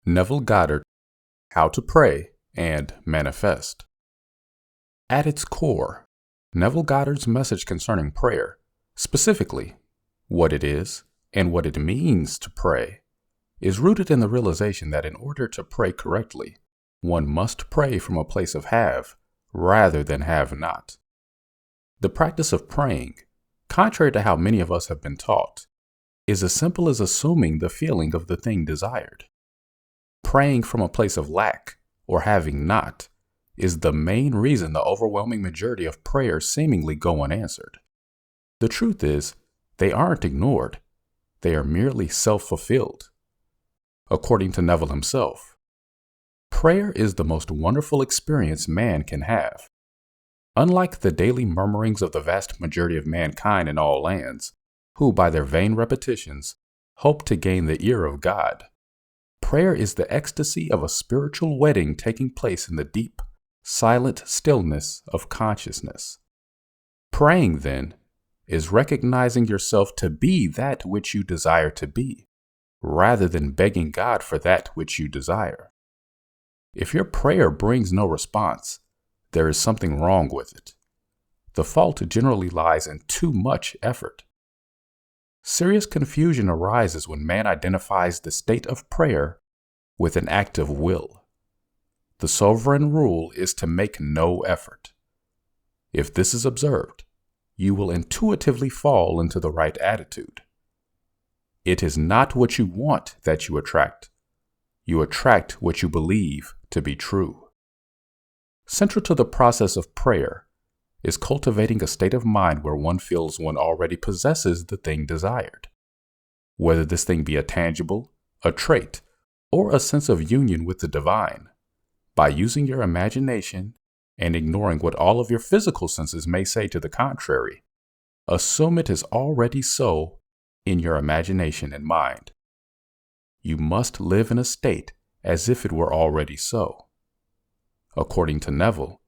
Neville Goddard, How to Pray and Manifest. At its core, Neville Goddard's message concerning prayer, specifically what it is and what it means to pray, is rooted in the realization that in order to pray correctly, one must pray from a place of have rather than have not. The practice of praying, contrary to how many of us have been taught, is as simple as assuming the feeling of the thing desired. Praying from a place of lack or having not is the main reason the overwhelming majority of prayers seemingly go unanswered. The truth is, they aren't ignored. They are merely self-fulfilled. According to Neville himself, prayer is the most wonderful experience man can have. Unlike the daily murmurings of the vast majority of mankind in all lands, who by their vain repetitions hope to gain the ear of God, prayer is the ecstasy of a spiritual wedding taking place in the deep, silent stillness of consciousness. Praying, then, is recognizing yourself to be that which you desire to be, rather than begging God for that which you desire. If your prayer brings no response, there is something wrong with it. The fault generally lies in too much effort. Serious confusion arises when man identifies the state of prayer with an act of will. The sovereign rule is to make no effort. If this is observed, you will intuitively fall into the right attitude. It is not what you want that you attract. You attract what you believe to be true. Central to the process of prayer is cultivating a state of mind where one feels one already possesses the thing desired. Whether this thing be a tangible, a trait, or a sense of union with the divine, by using your imagination and ignoring what all of your physical senses may say to the contrary, assume it is already so in your imagination and mind. You must live in a state as if it were already so. According to Neville,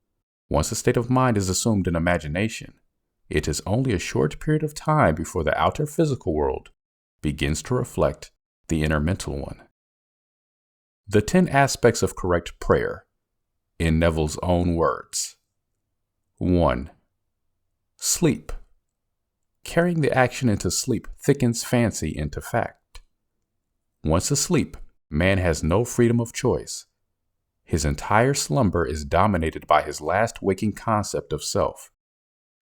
once a state of mind is assumed in imagination, it is only a short period of time before the outer physical world begins to reflect the inner mental one. The 10 aspects of correct prayer, in Neville's own words. 1. Sleep. Carrying the action into sleep thickens fancy into fact. Once asleep, man has no freedom of choice. His entire slumber is dominated by his last waking concept of self.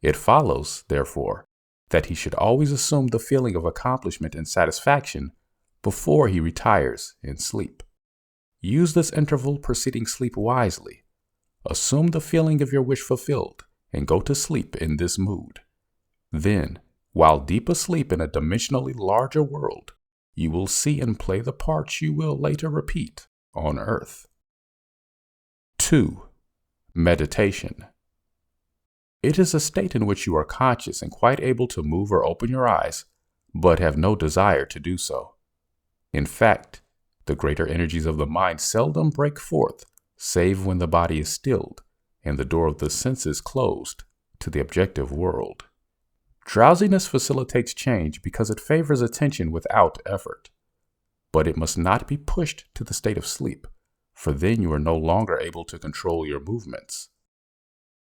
It follows, therefore, that he should always assume the feeling of accomplishment and satisfaction before he retires in sleep. Use this interval preceding sleep wisely. Assume the feeling of your wish fulfilled and go to sleep in this mood. Then, while deep asleep in a dimensionally larger world, you will see and play the parts you will later repeat on earth. 2. Meditation. It is a state in which you are conscious and quite able to move or open your eyes, but have no desire to do so. In fact, the greater energies of the mind seldom break forth, save when the body is stilled and the door of the senses closed to the objective world. Drowsiness facilitates change because it favors attention without effort. But it must not be pushed to the state of sleep, for then you are no longer able to control your movements.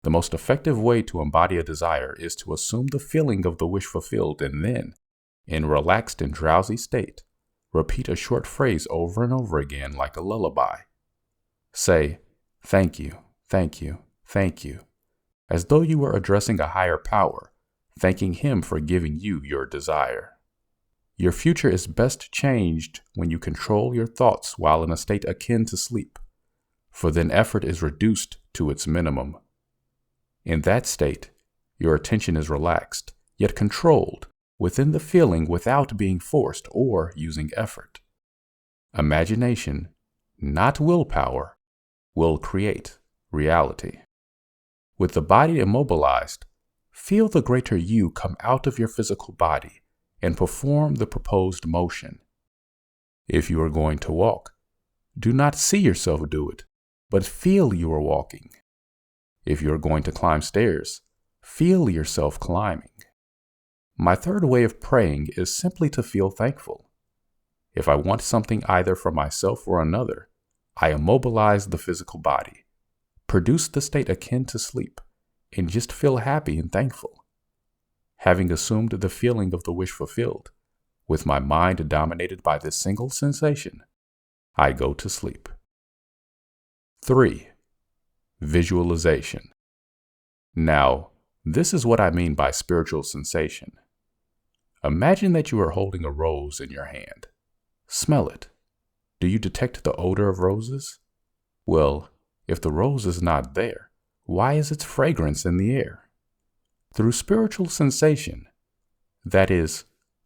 The most effective way to embody a desire is to assume the feeling of the wish fulfilled and then, in relaxed and drowsy state, repeat a short phrase over and over again like a lullaby. Say, "Thank you, thank you, thank you," as though you were addressing a higher power, thanking him for giving you your desire. Your future is best changed when you control your thoughts while in a state akin to sleep, for then effort is reduced to its minimum. In that state, your attention is relaxed, yet controlled, within the feeling without being forced or using effort. Imagination, not willpower, will create reality. With the body immobilized, feel the greater you come out of your physical body and perform the proposed motion. If you are going to walk, do not see yourself do it, but feel you are walking. If you are going to climb stairs, feel yourself climbing. My third way of praying is simply to feel thankful. If I want something either for myself or another, I immobilize the physical body, produce the state akin to sleep, and just feel happy and thankful. Having assumed the feeling of the wish fulfilled, with my mind dominated by this single sensation, I go to sleep. 3. Visualization. Now, this is what I mean by spiritual sensation. Imagine that you are holding a rose in your hand. Smell it. Do you detect the odor of roses? Well, if the rose is not there, why is its fragrance in the air? Through spiritual sensation, that is,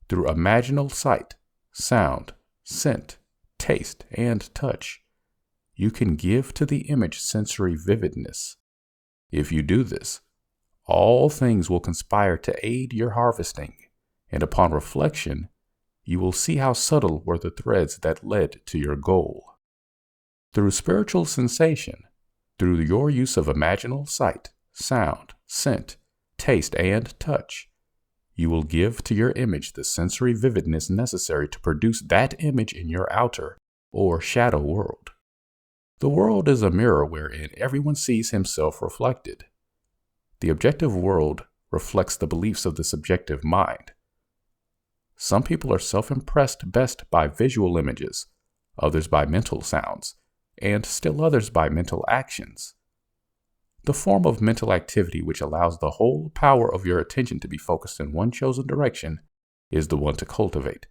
through imaginal sight, sound, scent, taste, and touch, you can give to the image sensory vividness. If you do this, all things will conspire to aid your harvesting, and upon reflection, you will see how subtle were the threads that led to your goal. Through spiritual sensation, through your use of imaginal sight, sound, scent, taste, and touch, you will give to your image the sensory vividness necessary to produce that image in your outer or shadow world. The world is a mirror wherein everyone sees himself reflected. The objective world reflects the beliefs of the subjective mind. Some people are self-impressed best by visual images, others by mental sounds, and still others by mental actions. The form of mental activity which allows the whole power of your attention to be focused in one chosen direction is the one to cultivate,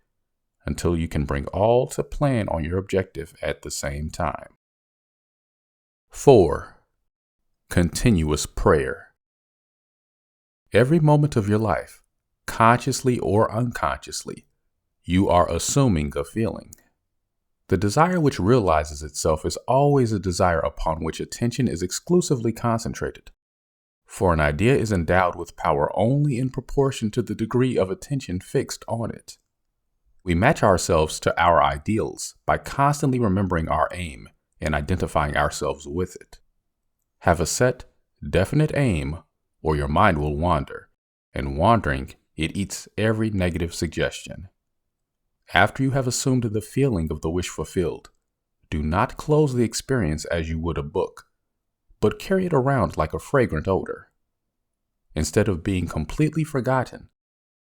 until you can bring all to plan on your objective at the same time. 4. Continuous prayer. Every moment of your life, consciously or unconsciously, you are assuming a feeling. The desire which realizes itself is always a desire upon which attention is exclusively concentrated. For an idea is endowed with power only in proportion to the degree of attention fixed on it. We match ourselves to our ideals by constantly remembering our aim and identifying ourselves with it. Have a set, definite aim, or your mind will wander, and wandering, it eats every negative suggestion. After you have assumed the feeling of the wish fulfilled, do not close the experience as you would a book, but carry it around like a fragrant odor. Instead of being completely forgotten,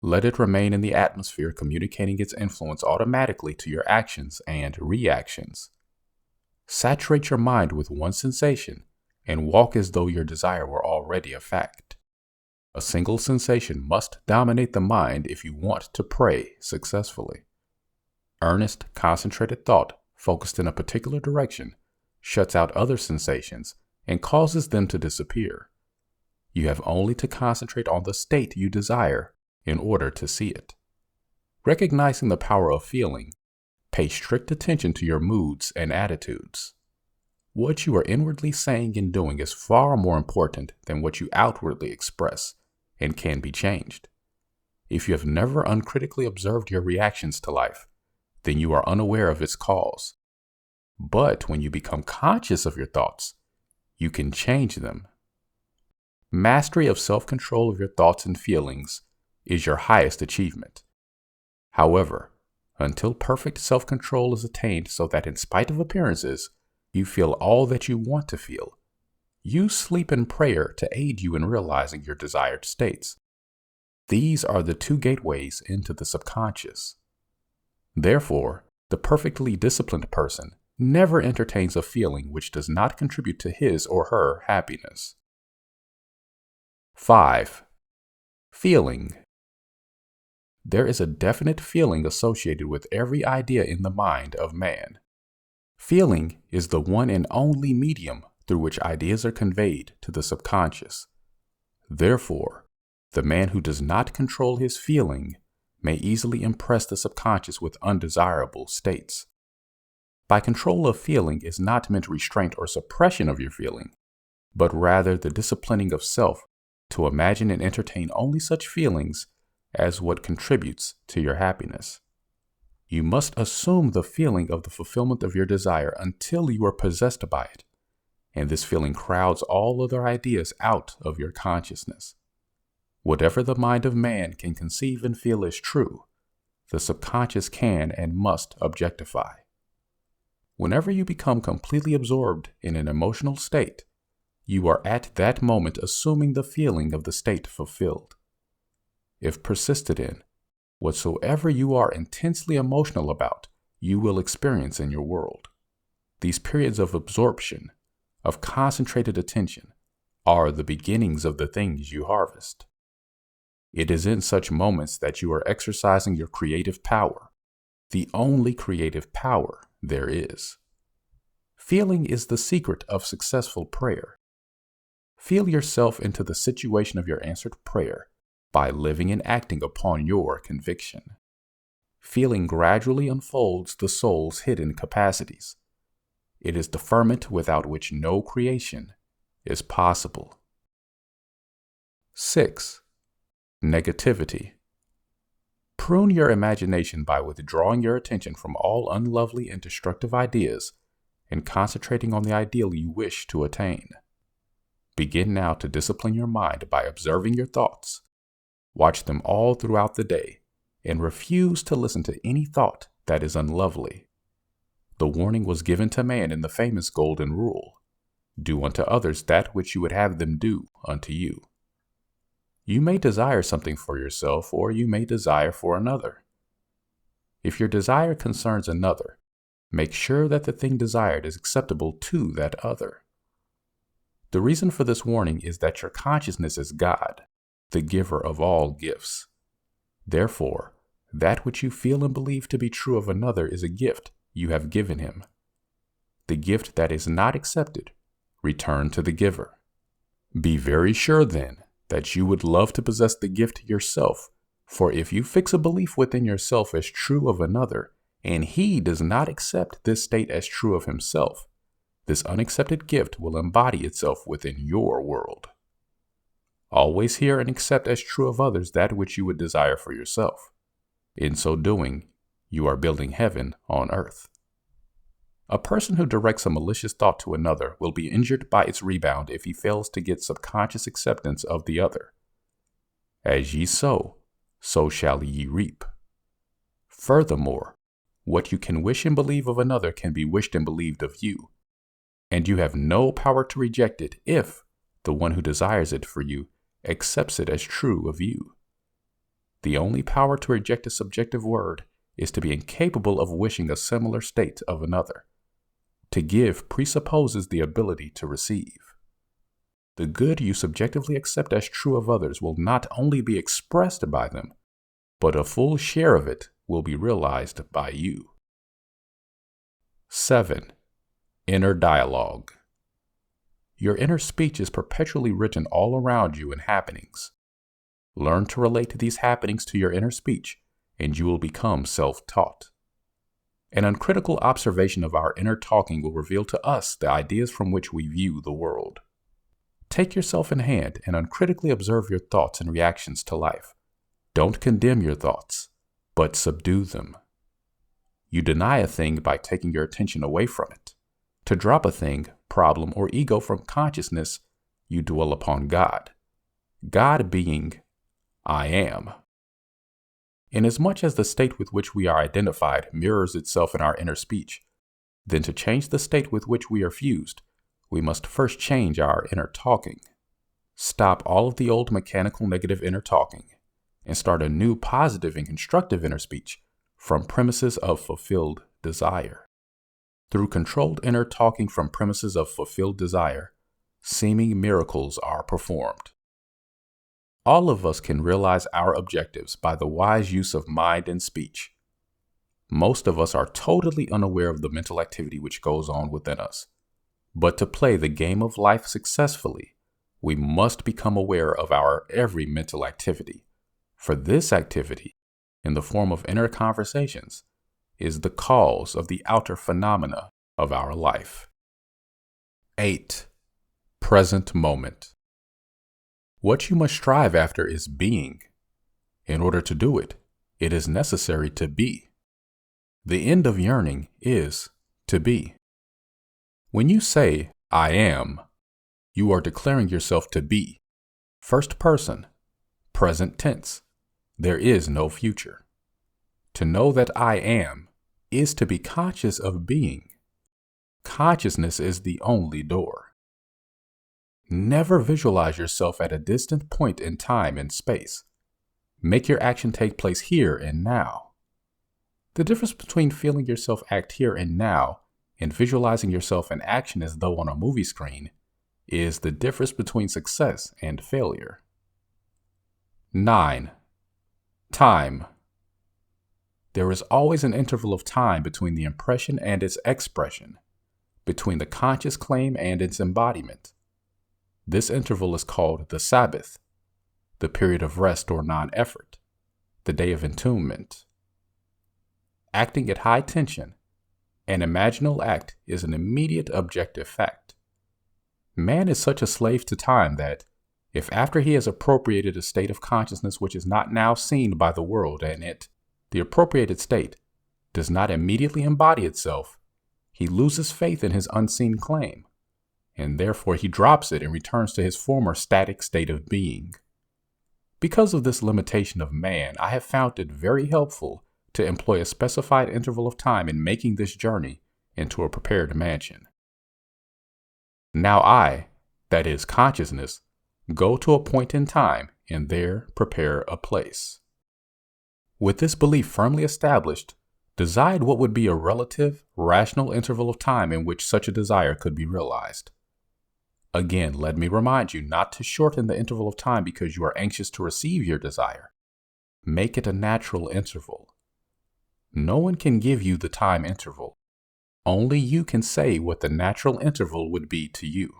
let it remain in the atmosphere, communicating its influence automatically to your actions and reactions. Saturate your mind with one sensation and walk as though your desire were already a fact. A single sensation must dominate the mind if you want to pray successfully. Earnest, concentrated thought focused in a particular direction shuts out other sensations and causes them to disappear. You have only to concentrate on the state you desire in order to see it. Recognizing the power of feeling, pay strict attention to your moods and attitudes. What you are inwardly saying and doing is far more important than what you outwardly express and can be changed. If you have never uncritically observed your reactions to life, then you are unaware of its cause. But when you become conscious of your thoughts, you can change them. Mastery of self-control of your thoughts and feelings is your highest achievement. However, until perfect self-control is attained so that in spite of appearances, you feel all that you want to feel, use sleep and prayer to aid you in realizing your desired states. These are the two gateways into the subconscious. Therefore, the perfectly disciplined person never entertains a feeling which does not contribute to his or her happiness. 5. Feeling. There is a definite feeling associated with every idea in the mind of man. Feeling is the one and only medium through which ideas are conveyed to the subconscious. Therefore, the man who does not control his feeling may easily impress the subconscious with undesirable states. By control of feeling is not meant restraint or suppression of your feeling, but rather the disciplining of self to imagine and entertain only such feelings as what contributes to your happiness. You must assume the feeling of the fulfillment of your desire until you are possessed by it, and this feeling crowds all other ideas out of your consciousness. Whatever the mind of man can conceive and feel is true, the subconscious can and must objectify. Whenever you become completely absorbed in an emotional state, you are at that moment assuming the feeling of the state fulfilled. If persisted in, whatsoever you are intensely emotional about, you will experience in your world. These periods of absorption, of concentrated attention, are the beginnings of the things you harvest. It is in such moments that you are exercising your creative power, the only creative power there is. Feeling is the secret of successful prayer. Feel yourself into the situation of your answered prayer by living and acting upon your conviction. Feeling gradually unfolds the soul's hidden capacities. It is the ferment without which no creation is possible. 6. Negativity. Prune your imagination by withdrawing your attention from all unlovely and destructive ideas and concentrating on the ideal you wish to attain. Begin now to discipline your mind by observing your thoughts. Watch them all throughout the day and refuse to listen to any thought that is unlovely. The warning was given to man in the famous Golden Rule: do unto others that which you would have them do unto you. You may desire something for yourself, or you may desire for another. If your desire concerns another, make sure that the thing desired is acceptable to that other. The reason for this warning is that your consciousness is God, the giver of all gifts. Therefore, that which you feel and believe to be true of another is a gift you have given him. The gift that is not accepted, return to the giver. Be very sure then that you would love to possess the gift yourself, for if you fix a belief within yourself as true of another, and he does not accept this state as true of himself, this unaccepted gift will embody itself within your world. Always hear and accept as true of others that which you would desire for yourself. In so doing, you are building heaven on earth. A person who directs a malicious thought to another will be injured by its rebound if he fails to get subconscious acceptance of the other. As ye sow, so shall ye reap. Furthermore, what you can wish and believe of another can be wished and believed of you, and you have no power to reject it if the one who desires it for you accepts it as true of you. The only power to reject a subjective word is to be incapable of wishing a similar state of another. To give presupposes the ability to receive. The good you subjectively accept as true of others will not only be expressed by them, but a full share of it will be realized by you. 7. Inner dialogue. Your inner speech is perpetually written all around you in happenings. Learn to relate these happenings to your inner speech, and you will become self-taught. An uncritical observation of our inner talking will reveal to us the ideas from which we view the world. Take yourself in hand and uncritically observe your thoughts and reactions to life. Don't condemn your thoughts, but subdue them. You deny a thing by taking your attention away from it. To drop a thing, problem, or ego from consciousness, you dwell upon God. God being I am. Inasmuch as the state with which we are identified mirrors itself in our inner speech, then to change the state with which we are fused, we must first change our inner talking. Stop all of the old mechanical negative inner talking and start a new positive and constructive inner speech from premises of fulfilled desire. Through controlled inner talking from premises of fulfilled desire, seeming miracles are performed. All of us can realize our objectives by the wise use of mind and speech. Most of us are totally unaware of the mental activity which goes on within us. But to play the game of life successfully, we must become aware of our every mental activity. For this activity, in the form of inner conversations, is the cause of the outer phenomena of our life. 8. Present moment. What you must strive after is being. In order to do it, it is necessary to be. The end of yearning is to be. When you say, I am, you are declaring yourself to be. First person, present tense. There is no future. To know that I am is to be conscious of being. Consciousness is the only door. Never visualize yourself at a distant point in time and space. Make your action take place here and now. The difference between feeling yourself act here and now and visualizing yourself in action as though on a movie screen is the difference between success and failure. 9. Time. There is always an interval of time between the impression and its expression, between the conscious claim and its embodiment. This interval is called the Sabbath, the period of rest or non-effort, the day of entombment. Acting at high tension, an imaginal act is an immediate objective fact. Man is such a slave to time that, if after he has appropriated a state of consciousness which is not now seen by the world and the appropriated state, does not immediately embody itself, he loses faith in his unseen claim, and therefore he drops it and returns to his former static state of being. Because of this limitation of man, I have found it very helpful to employ a specified interval of time in making this journey into a prepared mansion. Now I, that is consciousness, go to a point in time and there prepare a place. With this belief firmly established, decide what would be a relative, rational interval of time in which such a desire could be realized. Again, let me remind you not to shorten the interval of time because you are anxious to receive your desire. Make it a natural interval. No one can give you the time interval. Only you can say what the natural interval would be to you.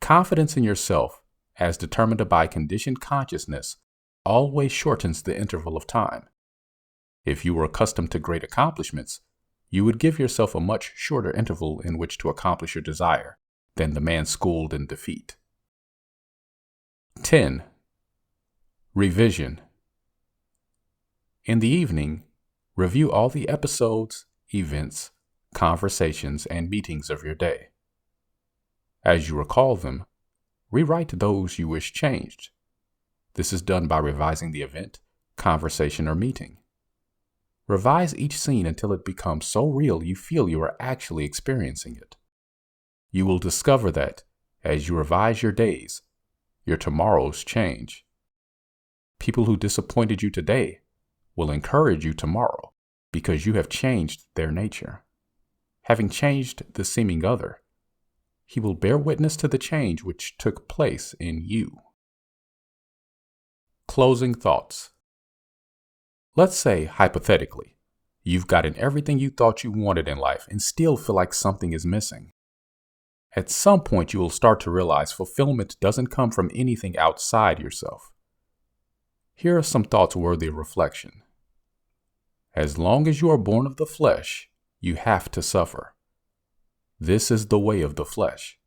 Confidence in yourself, as determined by conditioned consciousness, always shortens the interval of time. If you were accustomed to great accomplishments, you would give yourself a much shorter interval in which to accomplish your desire than the man schooled in defeat. 10. Revision. In the evening, review all the episodes, events, conversations, and meetings of your day. As you recall them, rewrite those you wish changed. This is done by revising the event, conversation, or meeting. Revise each scene until it becomes so real you feel you are actually experiencing it. You will discover that, as you revise your days, your tomorrows change. People who disappointed you today will encourage you tomorrow because you have changed their nature. Having changed the seeming other, he will bear witness to the change which took place in you. Closing thoughts. Let's say, hypothetically, you've gotten everything you thought you wanted in life and still feel like something is missing. At some point, you will start to realize fulfillment doesn't come from anything outside yourself. Here are some thoughts worthy of reflection. As long as you are born of the flesh, you have to suffer. This is the way of the flesh.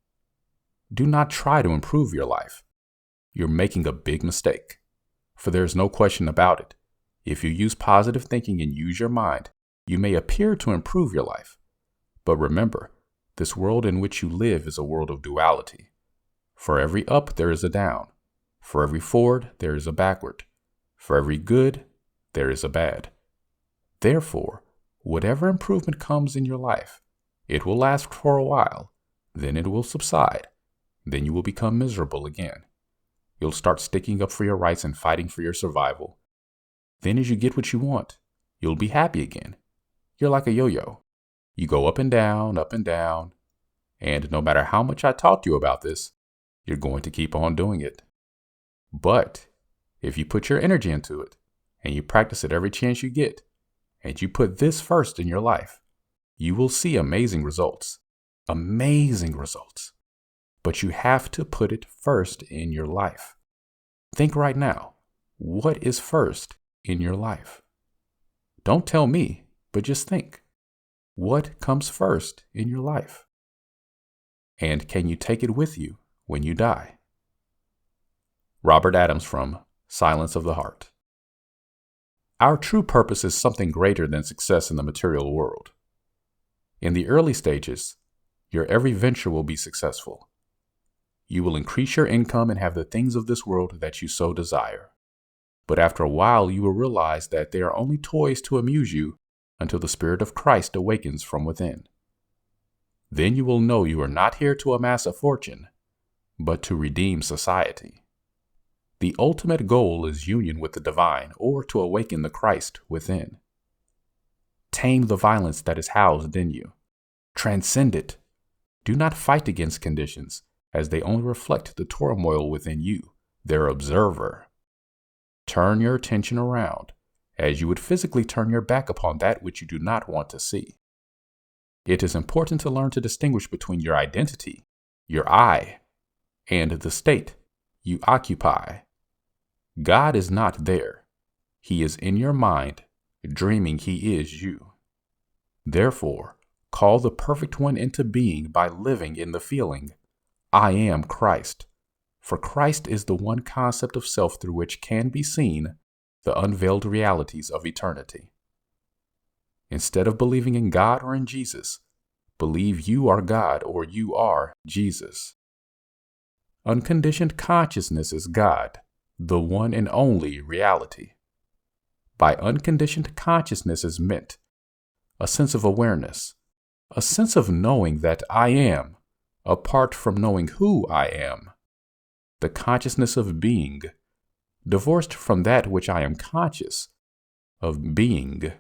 Do not try to improve your life. You're making a big mistake, for there is no question about it. If you use positive thinking and use your mind, you may appear to improve your life. But remember, this world in which you live is a world of duality. For every up, there is a down. For every forward, there is a backward. For every good, there is a bad. Therefore, whatever improvement comes in your life, it will last for a while, then it will subside, then you will become miserable again. You'll start sticking up for your rights and fighting for your survival. Then as you get what you want, you'll be happy again. You're like a yo-yo. You go up and down, and no matter how much I talk to you about this, you're going to keep on doing it. But if you put your energy into it, and you practice it every chance you get, and you put this first in your life, you will see amazing results. Amazing results. But you have to put it first in your life. Think right now, what is first in your life? Don't tell me, but just think. What comes first in your life? And can you take it with you when you die? Robert Adams from Silence of the Heart. Our true purpose is something greater than success in the material world. In the early stages, your every venture will be successful. You will increase your income and have the things of this world that you so desire. But after a while, you will realize that they are only toys to amuse you until the Spirit of Christ awakens from within. Then you will know you are not here to amass a fortune, but to redeem society. The ultimate goal is union with the divine, or to awaken the Christ within. Tame the violence that is housed in you. Transcend it. Do not fight against conditions, as they only reflect the turmoil within you, their observer. Turn your attention around, as you would physically turn your back upon that which you do not want to see. It is important to learn to distinguish between your identity, your I, and the state you occupy. God is not there. He is in your mind, dreaming He is you. Therefore, call the perfect one into being by living in the feeling, I am Christ. For Christ is the one concept of self through which can be seen the unveiled realities of eternity. Instead of believing in God or in Jesus, believe you are God or you are Jesus. Unconditioned consciousness is God, the one and only reality. By unconditioned consciousness is meant a sense of awareness, a sense of knowing that I am, apart from knowing who I am. The consciousness of being, divorced from that which I am conscious of being.